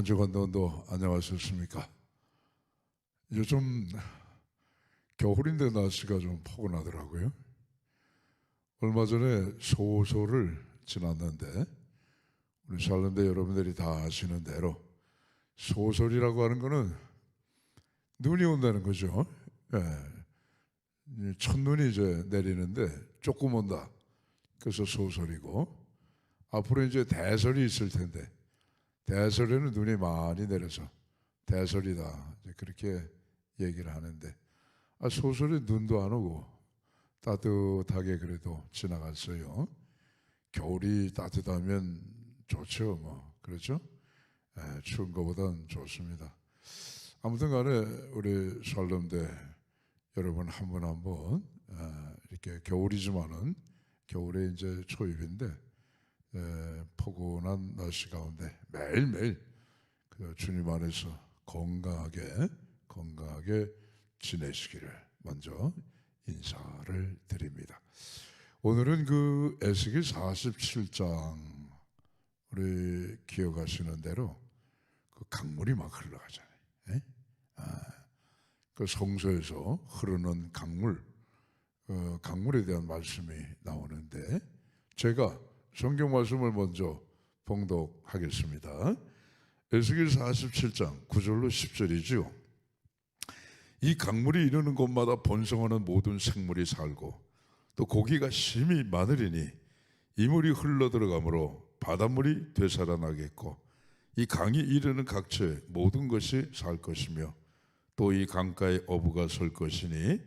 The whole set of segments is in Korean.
한 주간도 안녕하셨습니까? 요즘 겨울인데 날씨가 좀 포근하더라고요. 얼마 전에 소소를 지났는데 우리 살는데 여러분들이 다 아시는 대로 소설이라고 하는 거는 눈이 온다는 거죠. 예. 첫눈이 이제 내리는데 조금 온다. 그래서 소설이고, 앞으로 이제 대설이 있을 텐데 대설에는 눈이 많이 내려서 대설이다, 이제 그렇게 얘기를 하는데, 소설에 눈도 안 오고 따뜻하게 그래도 지나갔어요. 겨울이 따뜻하면 좋죠, 뭐 그렇죠? 추운 것보단 좋습니다. 아무튼 간에 우리 살림대 여러분 한 분 한 분 이렇게 겨울이지만은 겨울에 이제 초입인데 포근한 날씨 가운데 매일매일 주님 안에서 건강하게 지내시기를 먼저 인사를 드립니다. 오늘은 그 에스겔 47장, 우리 기억하시는 대로 그 강물이 막 흘러가잖아요. 그 성소에서 흐르는 강물에 대한 말씀이 나오는데, 제가 성경 말씀을 먼저 봉독하겠습니다. 에스겔 47장 9절로 10절이죠. 이 강물이 이르는 곳마다 번성하는 모든 생물이 살고 또 고기가 심히 많으리니 이 물이 흘러 들어가므로 바닷물이 되살아나겠고, 이 강이 이르는 각처에 모든 것이 살 것이며 또 이 강가에 어부가 설 것이니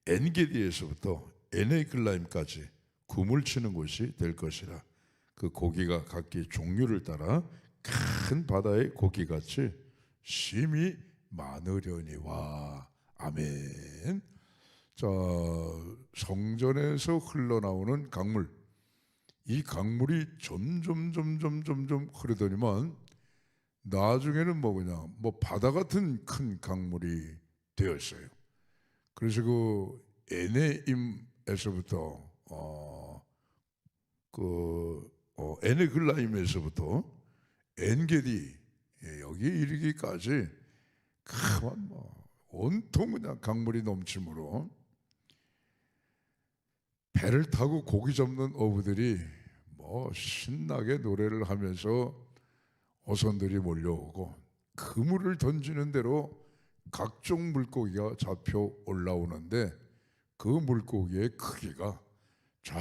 엔게디에서부터 에네글라임까지 구물 치는 곳이 될 것이라. 그 고기가 각기 종류를 따라 큰 바다의 고기같이 심히 많으려니와. 아멘. 자, 성전에서 흘러나오는 강물, 이 강물이 점점 흐르더니만 나중에는 그냥 바다 같은 큰 강물이 되었어요. 그래서 그 에네임에서부터 에네글라임에서부터 엔게디, 여기 이르기까지 큰 온통 그냥 강물이 넘치므로 배를 타고 고기 잡는 어부들이 신나게 노래를 하면서 어선들이 몰려오고 그 물을 던지는 대로 각종 물고기가 잡혀 올라오는데, 그 물고기의 크기가 저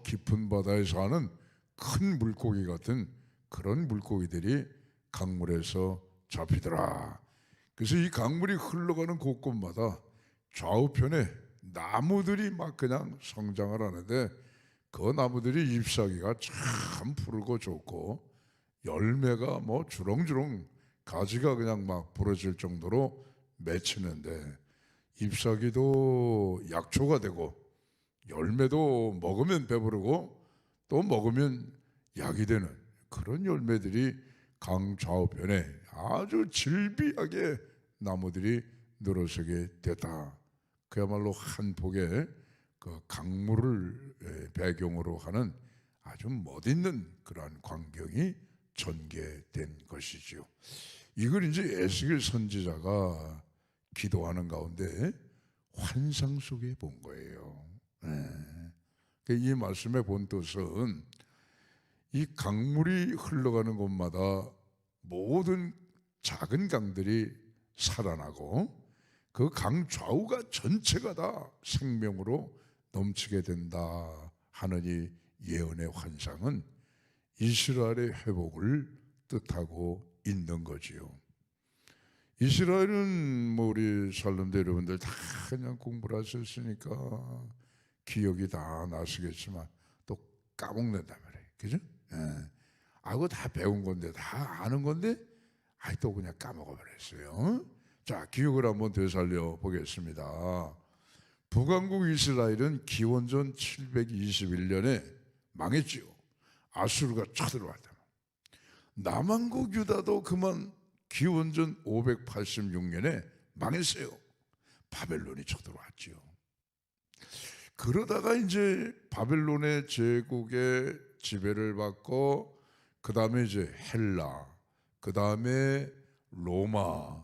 깊은 바다에 사는 큰 물고기 같은 그런 물고기들이 강물에서 잡히더라. 그래서 이 강물이 흘러가는 곳곳마다 좌우편에 나무들이 막 그냥 성장을 하는데, 그 나무들이 잎사귀가 참 푸르고 좋고 열매가 주렁주렁 가지가 그냥 막 부러질 정도로 맺히는데, 잎사귀도 약초가 되고 열매도 먹으면 배부르고 또 먹으면 약이 되는 그런 열매들이 강 좌우편에 아주 질비하게 나무들이 늘어서게 됐다. 그야말로 한 폭의 그 강물을 배경으로 하는 아주 멋있는 그러한 광경이 전개된 것이지요. 이걸 이제 에스겔 선지자가 기도하는 가운데 환상 속에 본 거예요. 이 말씀의 본 뜻은 이 강물이 흘러가는 곳마다 모든 작은 강들이 살아나고 그 강 좌우가 전체가 다 생명으로 넘치게 된다 하는 이 예언의 환상은 이스라엘의 회복을 뜻하고 있는 거지요. 이스라엘은 우리 살림대 여러분들 다 그냥 공부를 하셨으니까 기억이 다 나시겠지만 또 까먹는단 말이에요. 그죠? 그거 다 배운 건데, 다 아는 건데 또 그냥 까먹어 버렸어요. 자, 기억을 한번 되살려 보겠습니다. 북왕국 이스라엘은 기원전 721년에 망했지요. 아수르가 쳐들어왔다. 남왕국 유다도 그만 기원전 586년에 망했어요. 바벨론이 쳐들어왔지요. 그러다가 이제 바벨론의 제국의 지배를 받고 그 다음에 이제 헬라, 그 다음에 로마.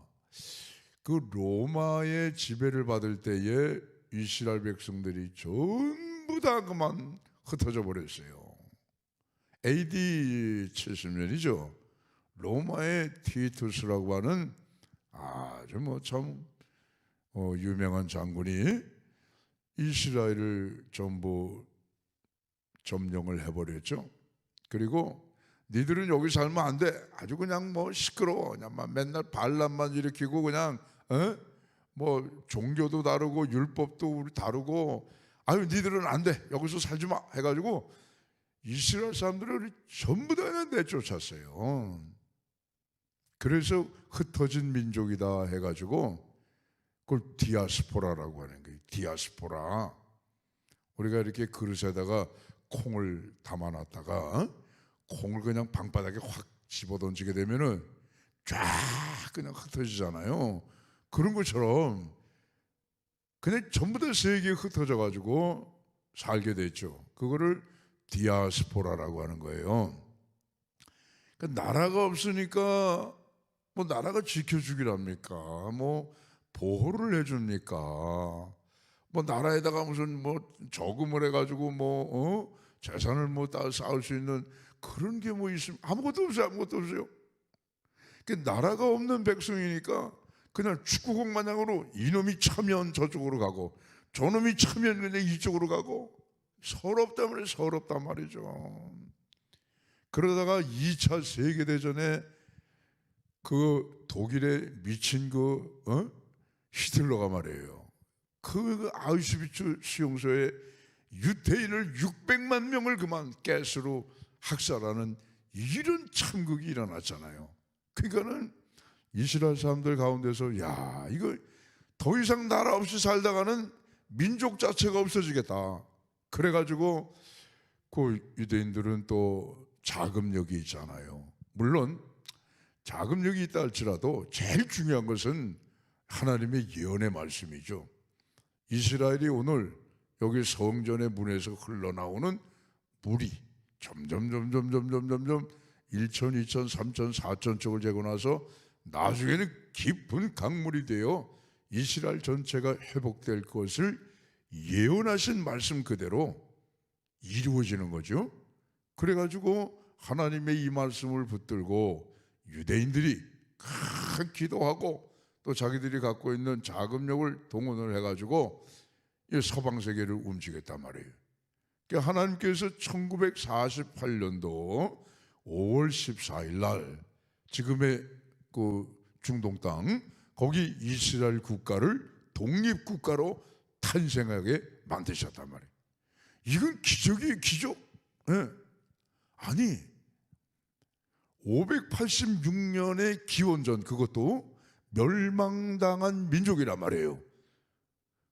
그 로마의 지배를 받을 때에 이스라엘 백성들이 전부 다 그만 흩어져 버렸어요. AD 70년이죠. 로마의 티투스라고 하는 아주 참 유명한 장군이 이스라엘을 전부 점령을 해버렸죠. 그리고 니들은 여기 살면 안 돼. 아주 그냥 시끄러워. 그냥 맨날 반란만 일으키고 그냥 종교도 다르고 율법도 다르고 아유 니들은 안 돼. 여기서 살지 마 해가지고 이스라엘 사람들을 전부 다 내쫓았어요. 그래서 흩어진 민족이다 해가지고 그걸 디아스포라라고 하는 거예요. 디아스포라. 우리가 이렇게 그릇에다가 콩을 담아놨다가 콩을 그냥 방바닥에 확 집어던지게 되면은 쫙 그냥 흩어지잖아요. 그런 것처럼 그냥 전부 다 세계에 흩어져 가지고 살게 됐죠. 그거를 디아스포라라고 하는 거예요. 그러니까 나라가 없으니까 나라가 지켜주기랍니까? 보호를 해줍니까? 나라에다가 무슨 저금을 해가지고 재산을 쌓을 수 있는 그런 게 있으면 아무것도 없어요. 아무것도 없어요. 나라가 없는 백성이니까 그냥 축구공 마냥으로 이놈이 차면 저쪽으로 가고 저놈이 차면 그냥 이쪽으로 가고 서럽단 말이죠. 그러다가 2차 세계대전에 그 독일에 미친 히틀러가 말이에요. 그 아우슈비츠 수용소에 유태인을 600만 명을 그만 가스로 학살하는 이런 참극이 일어났잖아요. 그러니까는 이스라엘 사람들 가운데서 이거 더 이상 나라 없이 살다가는 민족 자체가 없어지겠다. 그래가지고 그 유대인들은 또 자금력이 있잖아요. 물론 자금력이 있다 할지라도 제일 중요한 것은 하나님의 예언의 말씀이죠. 이스라엘이 오늘 여기 성전의 문에서 흘러나오는 물이 점점 1천, 2천, 3천, 4천 쪽을 재고 나서 나중에는 깊은 강물이 되어 이스라엘 전체가 회복될 것을 예언하신 말씀 그대로 이루어지는 거죠. 그래가지고 하나님의 이 말씀을 붙들고 유대인들이 큰 기도하고 또 자기들이 갖고 있는 자금력을 동원을 해가지고 이 서방 세계를 움직였단 말이에요. 그러니까 하나님께서 1948년도 5월 14일 날 지금의 그 중동 땅 거기 이스라엘 국가를 독립국가로 탄생하게 만드셨단 말이에요. 이건 기적이에요, 기적. 네. 아니 586년의 기원전 그것도 멸망당한 민족이란 말이에요.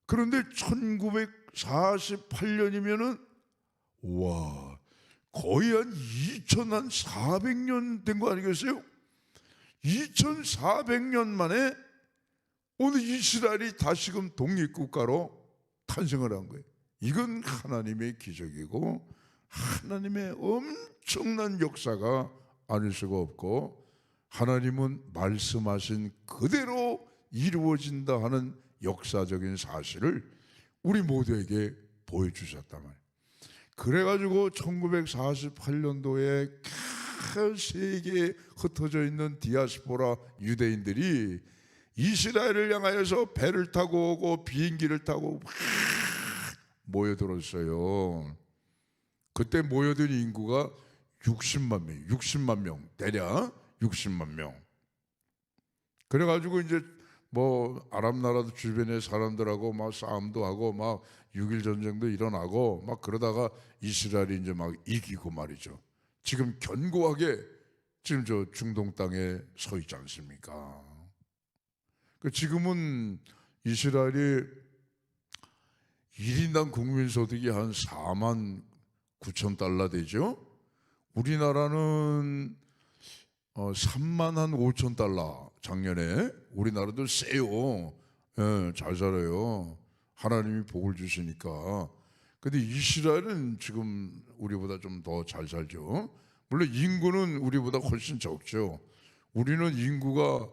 그런데 1948년이면은 와 거의 한 2400년 된 거 아니겠어요? 2400년 만에 오늘 이스라엘이 다시금 독립국가로 탄생을 한 거예요. 이건 하나님의 기적이고 하나님의 엄청난 역사가 아닐 수가 없고 하나님은 말씀하신 그대로 이루어진다 하는 역사적인 사실을 우리 모두에게 보여주셨단 말이에요. 그래가지고 1948년도에 큰 세계에 흩어져 있는 디아스포라 유대인들이 이스라엘을 향하여서 배를 타고 오고 비행기를 타고 막 모여들었어요. 그때 모여든 인구가 60만 명, 대략 60만 명. 그래가지고 이제 아랍 나라도 주변의 사람들하고 막 싸움도 하고 막 6.1 전쟁도 일어나고 막 그러다가 이스라엘이 이제 막 이기고 말이죠. 지금 견고하게 지금 저 중동 땅에 서 있지 않습니까? 지금은 이스라엘이 1인당 국민소득이 한 4만 9천 달러 되죠. 우리나라는 3만 한 5천 달러 작년에. 우리나라도 세요. 예, 잘 살아요. 하나님이 복을 주시니까. 근데 이스라엘은 지금 우리보다 좀 더 잘 살죠. 물론 인구는 우리보다 훨씬 적죠. 우리는 인구가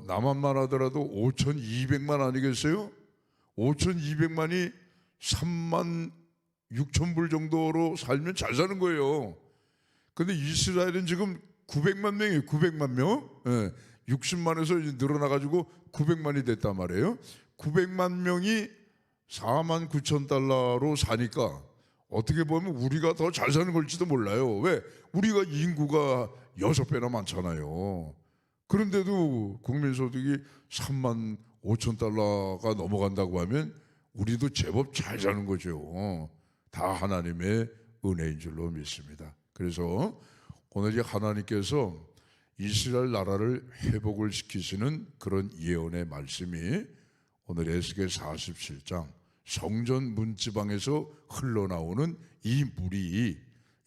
남한만 하더라도 5,200만 아니겠어요? 5,200만이 3만 6천 불 정도로 살면 잘 사는 거예요. 근데 이스라엘은 지금 900만 명이에요. 900만 명. 60만에서 이제 늘어나가지고 900만이 됐단 말이에요. 900만 명이 4만 9천 달러로 사니까 어떻게 보면 우리가 더 잘 사는 걸지도 몰라요. 왜? 우리가 인구가 6배나 많잖아요. 그런데도 국민소득이 3만 5천 달러가 넘어간다고 하면 우리도 제법 잘 사는 거죠. 다 하나님의 은혜인 줄로 믿습니다. 그래서 오늘 하나님께서 이스라엘 나라를 회복을 시키시는 그런 예언의 말씀이 오늘 에스겔 47장 성전 문지방에서 흘러나오는 이 물이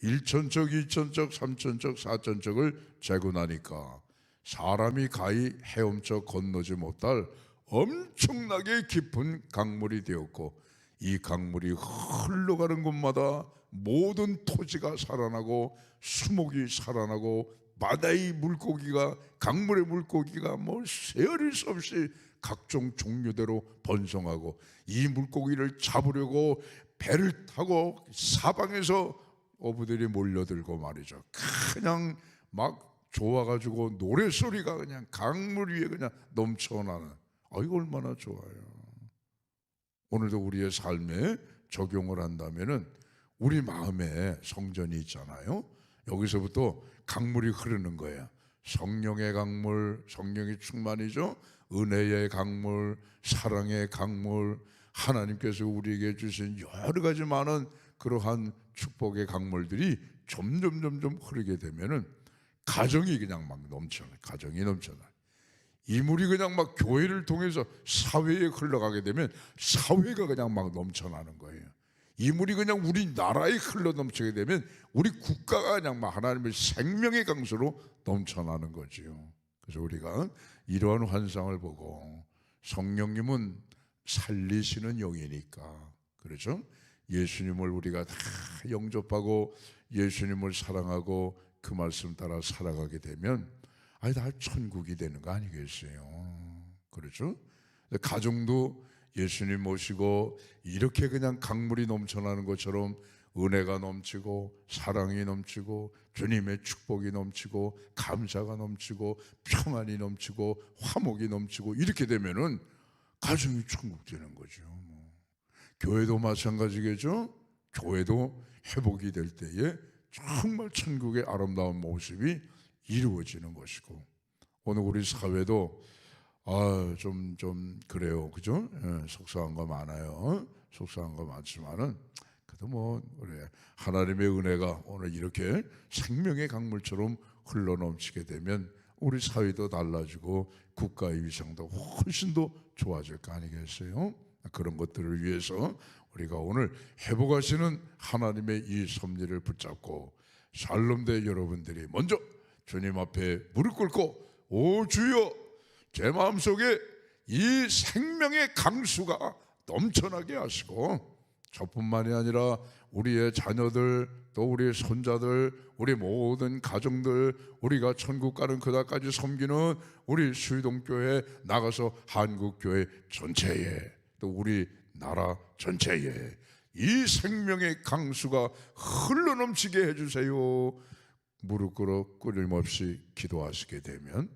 1천척, 2천척, 3천척, 4천척을 재고 나니까 사람이 가히 헤엄쳐 건너지 못할 엄청나게 깊은 강물이 되었고, 이 강물이 흘러가는 곳마다 모든 토지가 살아나고 수목이 살아나고 바다의 물고기가, 강물의 물고기가 뭐 세어릴 수 없이 각종 종류대로 번성하고, 이 물고기를 잡으려고 배를 타고 사방에서 어부들이 몰려들고 말이죠. 그냥 막 좋아가지고 노래소리가 그냥 강물 위에 그냥 넘쳐나는, 이거 얼마나 좋아요. 오늘도 우리의 삶에 적용을 한다면은 우리 마음에 성전이 있잖아요. 여기서부터 강물이 흐르는 거예요. 성령의 강물, 성령이 충만이죠. 은혜의 강물, 사랑의 강물, 하나님께서 우리에게 주신 여러 가지 많은 그러한 축복의 강물들이 점점 흐르게 되면은 가정이 그냥 막 넘쳐나요. 가정이 넘쳐나요. 이 물이 그냥 막 교회를 통해서 사회에 흘러가게 되면 사회가 그냥 막 넘쳐나는 거예요. 이 물이 그냥 우리나라에 흘러 넘치게 되면 우리 국가가 그냥 막 하나님의 생명의 강수로 넘쳐나는 거지요. 그래서 우리가 이러한 환상을 보고, 성령님은 살리시는 영이니까, 그렇죠? 예수님을 우리가 다 영접하고 예수님을 사랑하고 그 말씀 따라 살아가게 되면 다 천국이 되는 거 아니겠어요? 그렇죠? 가정도 예수님 모시고 이렇게 그냥 강물이 넘쳐나는 것처럼 은혜가 넘치고 사랑이 넘치고 주님의 축복이 넘치고 감사가 넘치고 평안이 넘치고 화목이 넘치고 이렇게 되면은 가정이 천국 되는 거죠. 교회도 마찬가지겠죠. 교회도 회복이 될 때에 정말 천국의 아름다운 모습이 이루어지는 것이고, 오늘 우리 사회도 좀 그래요, 그죠? 속상한 거 많아요. 속상한 거 많지만은 그래도 그래, 하나님의 은혜가 오늘 이렇게 생명의 강물처럼 흘러 넘치게 되면 우리 사회도 달라지고 국가의 위상도 훨씬 더 좋아질 거 아니겠어요? 그런 것들을 위해서 우리가 오늘 회복하시는 하나님의 이 섭리를 붙잡고 샬롬대 여러분들이 먼저 주님 앞에 무릎 꿇고, 오 주여, 제 마음속에 이 생명의 강수가 넘쳐나게 하시고, 저뿐만이 아니라 우리의 자녀들, 또 우리의 손자들, 우리 모든 가정들, 우리가 천국 가는 그날까지 섬기는 우리 수유동교회 나가서 한국교회 전체에, 또 우리 나라 전체에 이 생명의 강수가 흘러넘치게 해주세요. 무릎 꿇어 끊임없이 기도하시게 되면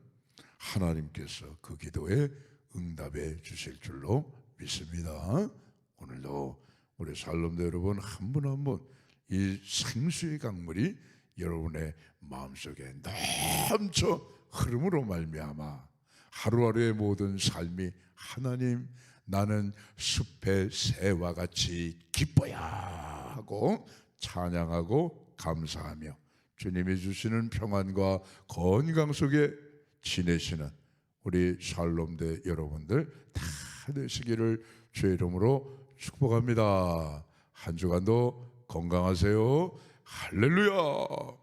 하나님께서 그 기도에 응답해 주실 줄로 믿습니다. 오늘도 우리 샬롬대 여러분 한 분 한 분 이 생수의 강물이 여러분의 마음속에 넘쳐 흐름으로 말미암아 하루하루의 모든 삶이 하나님, 나는 숲의 새와 같이 기뻐야 하고 찬양하고 감사하며 주님이 주시는 평안과 건강 속에 지내시는 우리 샬롬대 여러분들 다 되시기를 주의 이름으로 축복합니다. 한 주간도 건강하세요. 할렐루야.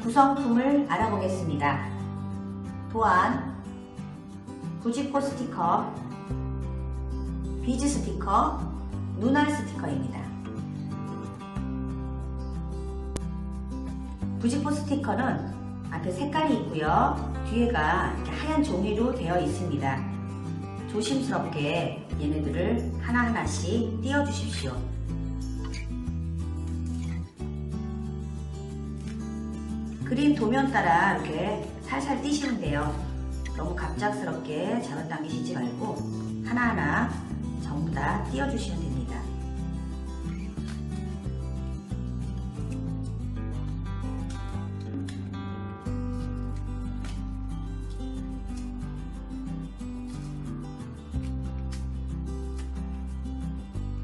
구성품을 알아보겠습니다. 도안, 부직포 스티커, 비즈 스티커, 눈알 스티커입니다. 부직포 스티커는 앞에 색깔이 있고요. 뒤에가 이렇게 하얀 종이로 되어 있습니다. 조심스럽게 얘네들을 하나하나씩 띄워 주십시오. 그림 도면 따라 이렇게 살살 띄시면 돼요. 너무 갑작스럽게 잡아당기시지 말고 하나하나 전부 다 띄워 주시면 됩니다.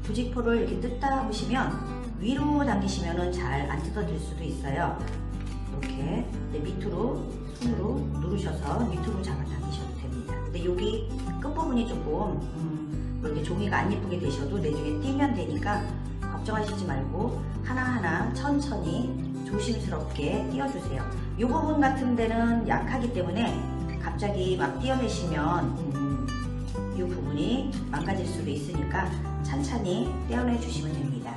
부직포를 이렇게 뜯다 보시면 위로 당기시면 잘 안 뜯어질 수도 있어요. 이렇게 밑으로 손으로 누르셔서 밑으로 잡아 당기셔도 됩니다. 근데 여기 끝부분이 조금 이렇게 종이가 안 예쁘게 되셔도 나중에 띄면 되니까 걱정하시지 말고 하나하나 천천히 조심스럽게 띄워주세요. 이 부분 같은 데는 약하기 때문에 갑자기 막 띄어내시면 이 부분이 망가질 수도 있으니까 천천히 떼어내 주시면 됩니다.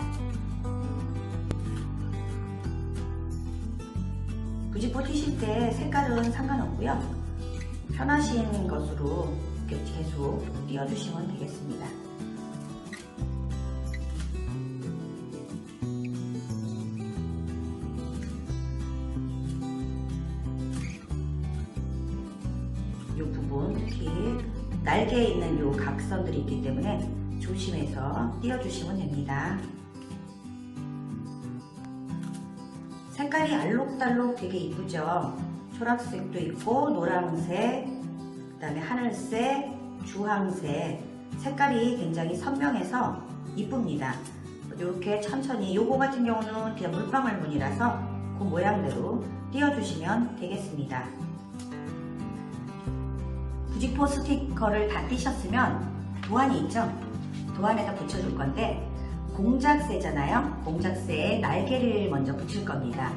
부직포 띄실 때 색깔은 상관없고요. 편하신 것으로 계속 띄워주시면 되겠습니다. 이 부분 특히 날개에 있는 이 각선들이 있기 때문에 조심해서 띄워주시면 됩니다. 색깔이 알록달록 되게 이쁘죠? 초록색도 있고 노란색, 그 다음에 하늘색, 주황색 색깔이 굉장히 선명해서 이쁩니다. 이렇게 천천히 요거 같은 경우는 그냥 물방울 무늬라서 그 모양대로 띄워주시면 되겠습니다. 부직포 스티커를 다 띄셨으면 도안이 있죠? 도안에다 붙여줄 건데 공작새잖아요. 공작새에 날개를 먼저 붙일 겁니다.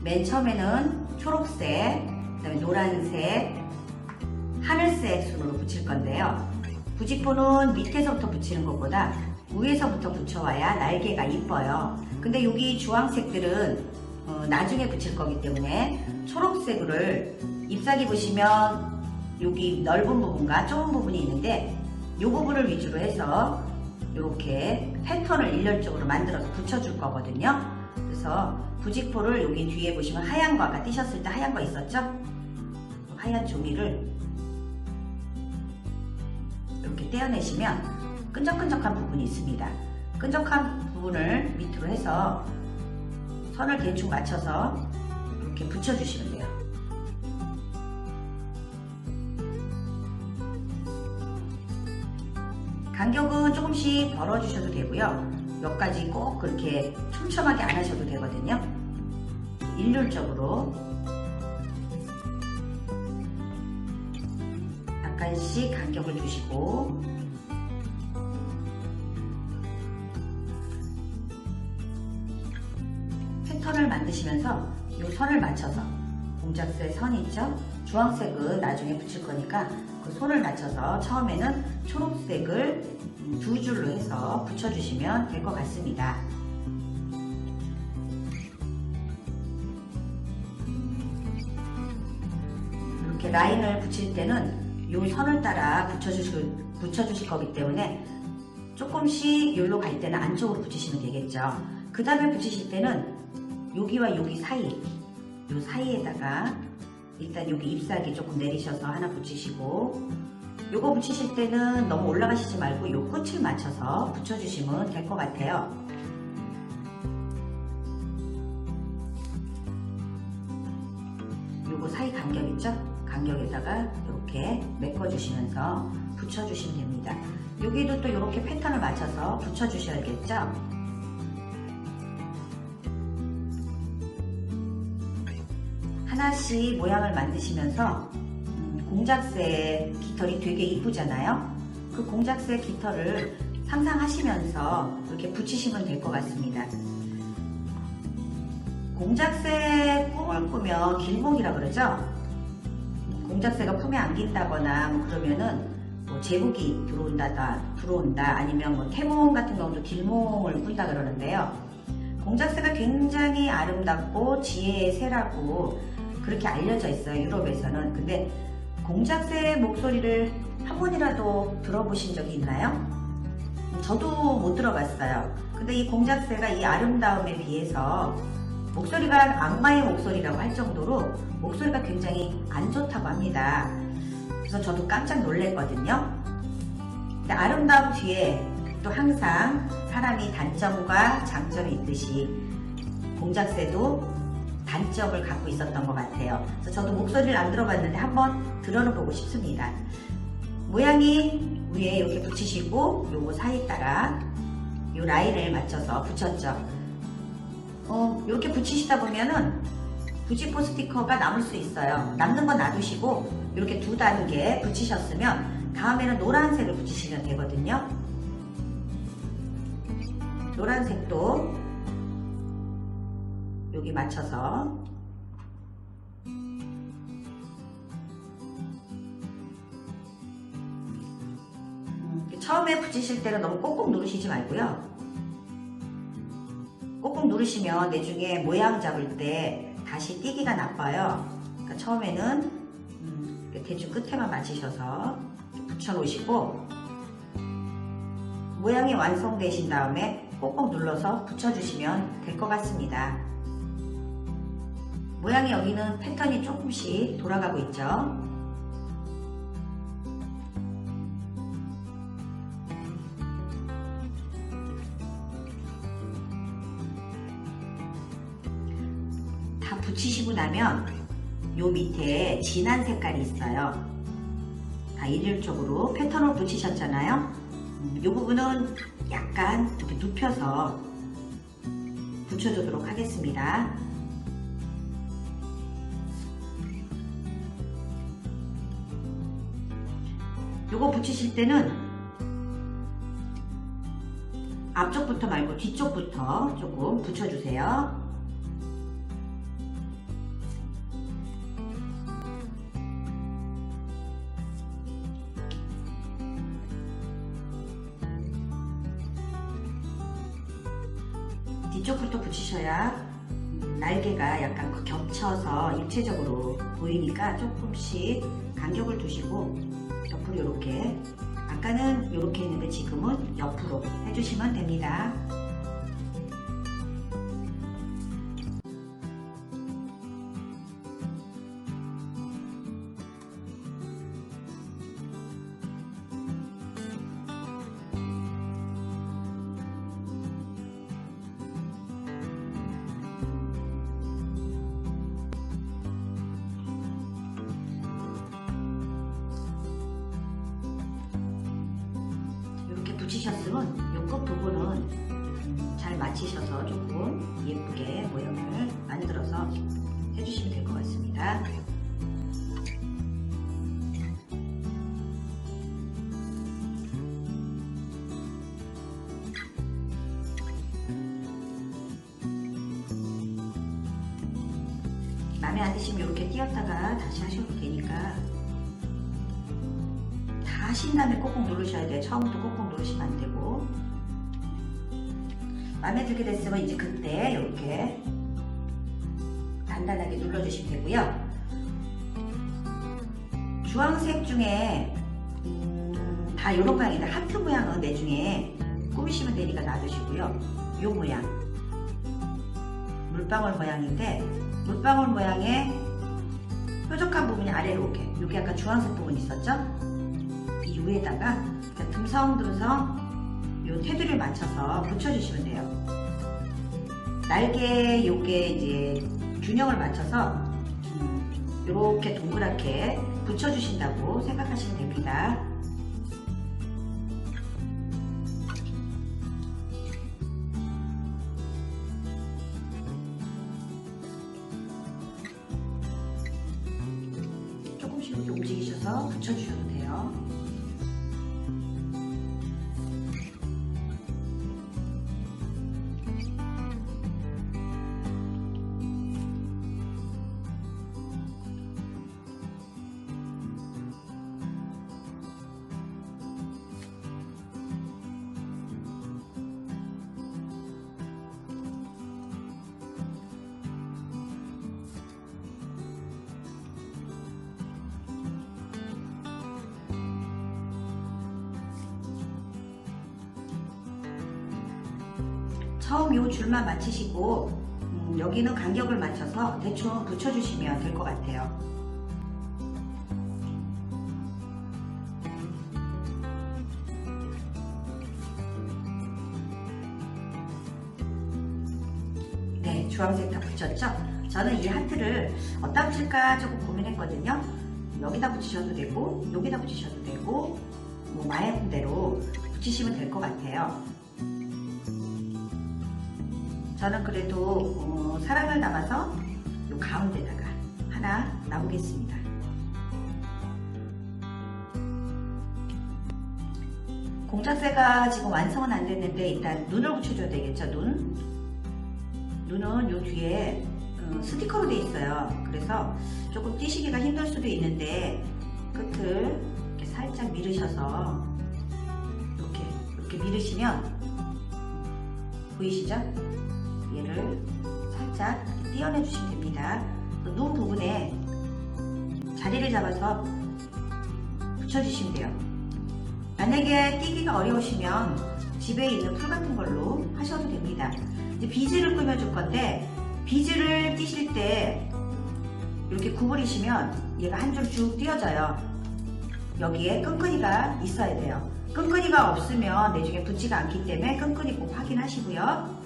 맨 처음에는 초록색, 그 다음에 노란색, 하늘색 순으로 붙일 건데요. 부직포는 밑에서부터 붙이는 것보다 위에서부터 붙여와야 날개가 이뻐요. 근데 여기 주황색들은 나중에 붙일 거기 때문에 초록색을 잎사귀 보시면 여기 넓은 부분과 좁은 부분이 있는데 이 부분을 위주로 해서 이렇게 패턴을 일렬적으로 만들어서 붙여줄 거거든요. 그래서 부직포를 여기 뒤에 보시면 하얀 거 아까 띄셨을 때 하얀 거 있었죠? 하얀 종이를 이렇게 떼어내시면 끈적끈적한 부분이 있습니다. 끈적한 부분을 밑으로 해서 선을 대충 맞춰서 이렇게 붙여주시면 돼요. 간격은 조금씩 벌어주셔도 되고요. 몇 가지 꼭 그렇게 촘촘하게 안 하셔도 되거든요. 일률적으로 약간씩 간격을 두시고 패턴을 만드시면서 이 선을 맞춰서 공작새 선 있죠? 주황색은 나중에 붙일 거니까 그 손을 맞춰서 처음에는 초록색을 두 줄로 해서 붙여주시면 될 것 같습니다. 이렇게 라인을 붙일 때는 이 선을 따라 붙여주실 거기 때문에 조금씩 여기로 갈 때는 안쪽으로 붙이시면 되겠죠. 그 다음에 붙이실 때는 여기와 여기 사이, 이 사이에다가 일단 여기 잎사귀 조금 내리셔서 하나 붙이시고 요거 붙이실 때는 너무 올라가시지 말고 요 끝을 맞춰서 붙여주시면 될 것 같아요. 요거 사이 간격 있죠? 간격에다가 이렇게 메꿔주시면서 붙여주시면 됩니다. 여기도 또 이렇게 패턴을 맞춰서 붙여주셔야겠죠? 하나씩 모양을 만드시면서 공작새 깃털이 되게 이쁘잖아요. 그 공작새 깃털을 상상하시면서 이렇게 붙이시면 될 것 같습니다. 공작새 꿈을 꾸면 길몽이라 그러죠. 공작새가 품에 안긴다거나 뭐 그러면은 뭐 제복이 들어온다 아니면 뭐 태몽 같은 경우도 길몽을 꾼다 그러는데요. 공작새가 굉장히 아름답고 지혜의 새라고 그렇게 알려져 있어요, 유럽에서는. 근데 공작새의 목소리를 한 번이라도 들어보신 적이 있나요? 저도 못 들어봤어요. 근데 이 공작새가 이 아름다움에 비해서 목소리가 악마의 목소리라고 할 정도로 목소리가 굉장히 안 좋다고 합니다. 그래서 저도 깜짝 놀랐거든요. 근데 아름다움 뒤에 또 항상 사람이 단점과 장점이 있듯이 공작새도 단점을 갖고 있었던 것 같아요. 그래서 저도 목소리를 안 들어봤는데 한번 들어보고 싶습니다. 모양이 위에 이렇게 붙이시고 요거 사이에다가 요 라인을 맞춰서 붙였죠. 이렇게 붙이시다 보면은 부직포 스티커가 남을 수 있어요. 남는 건 놔두시고 이렇게 두 단계 붙이셨으면 다음에는 노란색을 붙이시면 되거든요. 노란색도 여기 맞춰서 처음에 붙이실 때는 너무 꼭꼭 누르시지 말고요. 꼭꼭 누르시면 나중에 모양 잡을 때 다시 띄기가 나빠요. 그러니까 처음에는 대충 끝에만 맞추셔서 붙여 놓으시고 모양이 완성되신 다음에 꼭꼭 눌러서 붙여주시면 될 것 같습니다. 모양이 여기는 패턴이 조금씩 돌아가고 있죠. 다 붙이시고 나면 요 밑에 진한 색깔이 있어요. 다 일률적으로 패턴을 붙이셨잖아요. 요 부분은 약간 이렇게 눕혀서 붙여주도록 하겠습니다. 요거 붙이실 때는 앞쪽부터 말고 뒤쪽부터 조금 붙여주세요. 뒤쪽부터 붙이셔야 날개가 약간 겹쳐서 입체적으로 보이니까 조금씩 간격을 두시고 옆으로 이렇게, 아까는 이렇게 했는데 지금은 옆으로 해주시면 됩니다. 붙이셨으면 요 끝 부분은 잘 맞추셔서 조금 예쁘게 모양을 만들어서 해주시면 될 것 같습니다. 마음에 안 드시면 이렇게 띄었다가 다시 하셔도 되니까 다 하신 다음에 꼭꼭 누르셔야 돼요. 처음부터 꼭꼭 누르시면 안 되고. 마음에 들게 됐으면 이제 그때 이렇게 단단하게 눌러주시면 되고요. 주황색 중에 다 이런 모양인데 하트 모양은 나중에 꾸미시면 되니까 놔두시고요. 이 모양 물방울 모양인데 물방울 모양의 뾰족한 부분이 아래로 오게, 여기 약간 주황색 부분 있었죠? 이 위에다가 듬성듬성 요 테두리를 맞춰서 붙여주시면 돼요. 날개 요게 이제 균형을 맞춰서 이렇게 동그랗게 붙여주신다고 생각하시면 됩니다. 조금씩 이렇게 움직이셔서 붙여주셔도 돼요. 처음 요 줄만 맞추시고 여기는 간격을 맞춰서 대충 붙여주시면 될 것 같아요. 네, 주황색 다 붙였죠? 저는 이 하트를 어디다 붙일까 조금 고민했거든요. 여기다 붙이셔도 되고 여기다 붙이셔도 되고 뭐 마음대로 붙이시면 될 것 같아요. 저는 그래도 사랑을 담아서 요 가운데다가 하나 놔보겠습니다. 공작새가 지금 완성은 안 됐는데 일단 눈을 붙여줘야 되겠죠. 눈은 요 뒤에 스티커로 돼 있어요. 그래서 조금 띄시기가 힘들 수도 있는데 끝을 이렇게 살짝 밀으셔서 이렇게 밀으시면 보이시죠? 얘를 살짝 띄어내 주시면 됩니다. 눈 부분에 자리를 잡아서 붙여주시면 돼요. 만약에 띄기가 어려우시면 집에 있는 풀 같은 걸로 하셔도 됩니다. 이제 비즈를 꾸며줄 건데 비즈를 띄실 때 이렇게 구부리시면 얘가 한 줄 쭉 띄어져요. 여기에 끈끈이가 있어야 돼요. 끈끈이가 없으면 내중에 붙지가 않기 때문에 끈끈이 꼭 확인하시고요.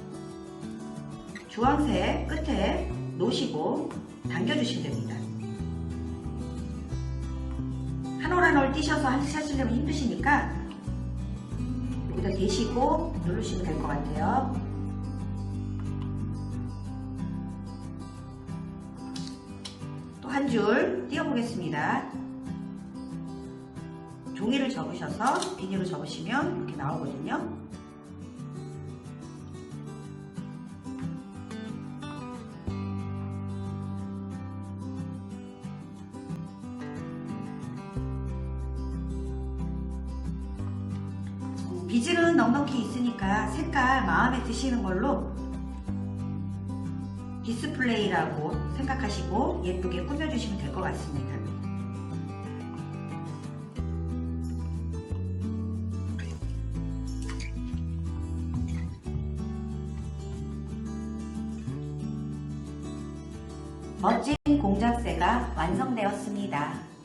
주황색 끝에 놓으시고 당겨주시면 됩니다. 한 올 한 올 띄셔서 하시려면 힘드시니까 여기다 대시고 누르시면 될 것 같아요. 또 한 줄 띄워보겠습니다. 종이를 접으셔서 비닐로 접으시면 이렇게 나오거든요. 비즈는 넉넉히 있으니까 색깔 마음에 드시는 걸로 디스플레이라고 생각하시고 예쁘게 꾸며주시면 될 것 같습니다. 멋진 공작새가 완성되었습니다.